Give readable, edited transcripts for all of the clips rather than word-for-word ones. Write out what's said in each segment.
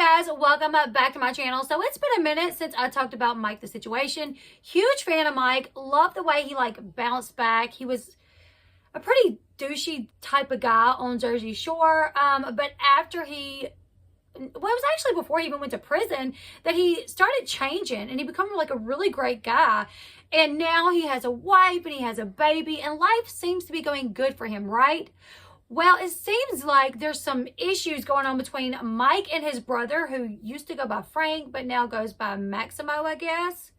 guys, welcome back to my channel. So it's been a minute since I talked about Mike the Situation. Huge fan of Mike. Love the way he bounced back. He was a pretty douchey type of guy on Jersey Shore. But after it was actually before he even went to prison that he started changing and he became a really great guy. And now he has a wife and he has a baby and life seems to be going good for him, right? Well, it seems like there's some issues going on between Mike and his brother, who used to go by Frank, but now goes by Maximo, I guess.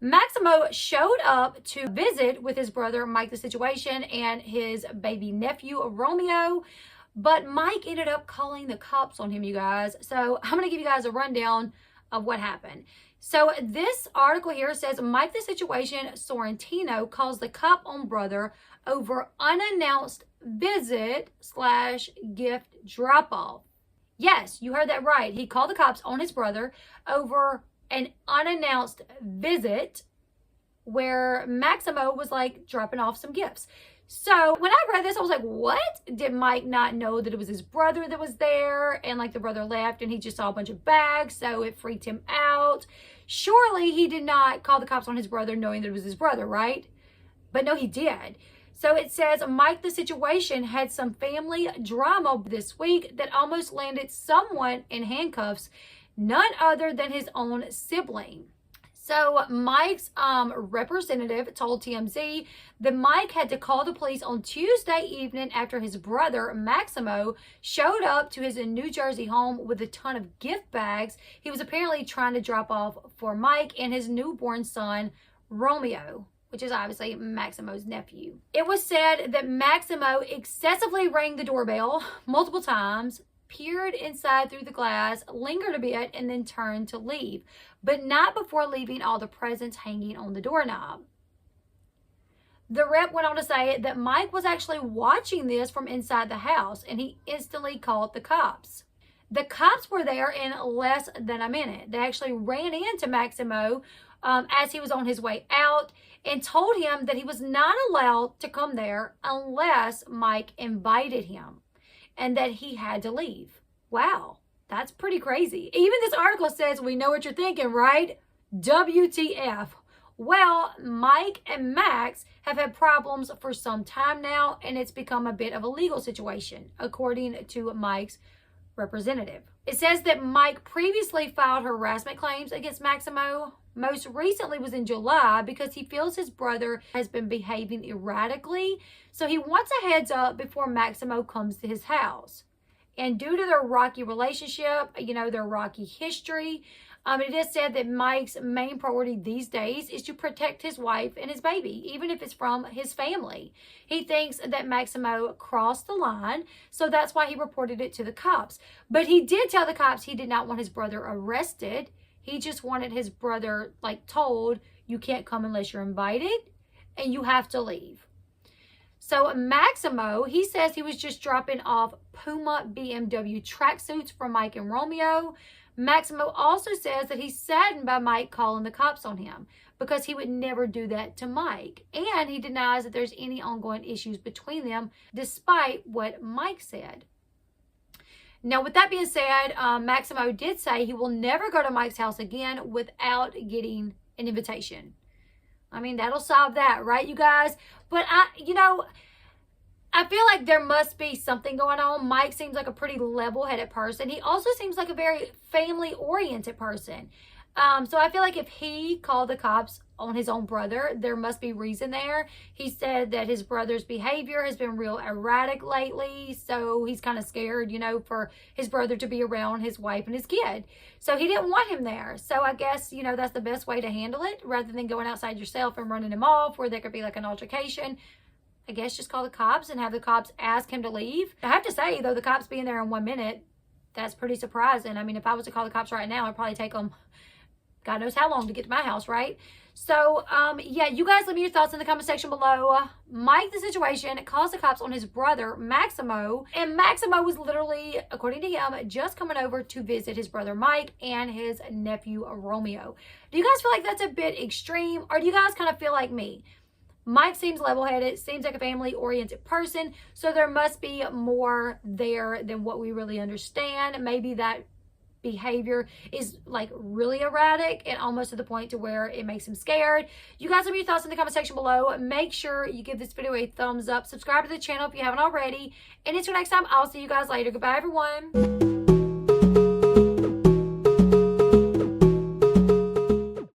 Maximo showed up to visit with his brother, Mike the Situation, and his baby nephew, Romeo. But Mike ended up calling the cops on him, you guys. So I'm going to give you guys a rundown of what happened. So this article here says Mike the Situation Sorrentino calls the cop on brother over unannounced visit/gift drop-off. Yes, you heard that right. He called the cops on his brother over an unannounced visit where Maximo was dropping off some gifts. So when I read this, I was like, what? Did Mike not know that it was his brother that was there? And the brother left and he just saw a bunch of bags, so it freaked him out. Surely he did not call the cops on his brother knowing that it was his brother, right? But no, he did. So it says Mike the Situation had some family drama this week that almost landed someone in handcuffs, none other than his own sibling. So Mike's representative told TMZ that Mike had to call the police on Tuesday evening after his brother, Maximo, showed up to his New Jersey home with a ton of gift bags he was apparently trying to drop off for Mike and his newborn son, Romeo, which is obviously Maximo's nephew. It was said that Maximo excessively rang the doorbell multiple times, peered inside through the glass, lingered a bit, and then turned to leave, but not before leaving all the presents hanging on the doorknob. The rep went on to say that Mike was actually watching this from inside the house, and he instantly called the cops. The cops were there in less than a minute. They actually ran into Maximo as he was on his way out and told him that he was not allowed to come there unless Mike invited him, and that he had to leave. Wow, that's pretty crazy. Even this article says, we know what you're thinking, right? WTF. Well, Mike and Max have had problems for some time now, and it's become a bit of a legal situation, according to Mike's representative. It says that Mike previously filed harassment claims against Maximo. Most recently was in July because he feels his brother has been behaving erratically. So he wants a heads up before Maximo comes to his house. And due to their rocky relationship, their rocky history, it is said that Mike's main priority these days is to protect his wife and his baby, even if it's from his family. He thinks that Maximo crossed the line, so that's why he reported it to the cops. But he did tell the cops he did not want his brother arrested. He just wanted his brother, told, you can't come unless you're invited and you have to leave. So Maximo, he says he was just dropping off Puma BMW tracksuits for Mike and Romeo. Maximo also says that he's saddened by Mike calling the cops on him because he would never do that to Mike. And he denies that there's any ongoing issues between them, despite what Mike said. Now, with that being said, Maximo did say he will never go to Mike's house again without getting an invitation. I mean, that'll solve that, right, you guys? But I feel like there must be something going on. Mike seems like a pretty level-headed person. He also seems like a very family-oriented person. So I feel like if he called the cops on his own brother, there must be reason there. He said that his brother's behavior has been real erratic lately, so he's kind of scared, for his brother to be around his wife and his kid. So he didn't want him there. So I guess, that's the best way to handle it, rather than going outside yourself and running him off where there could be an altercation. I guess just call the cops and have the cops ask him to leave. I have to say, though, the cops being there in 1 minute, that's pretty surprising. I mean, if I was to call the cops right now, it'd probably take them God knows how long to get to my house, right? So, yeah, you guys leave me your thoughts in the comment section below. Mike the Situation calls the cops on his brother, Maximo. And Maximo was literally, according to him, just coming over to visit his brother, Mike, and his nephew, Romeo. Do you guys feel like that's a bit extreme? Or do you guys kind of feel like me? Mike seems level-headed, seems like a family-oriented person, so there must be more there than what we really understand. Maybe that behavior is like really erratic and almost to the point to where it makes him scared. You guys have your thoughts in the comment section below. Make sure you give this video a thumbs up. Subscribe to the channel if you haven't already. And until next time, I'll see you guys later. Goodbye, everyone.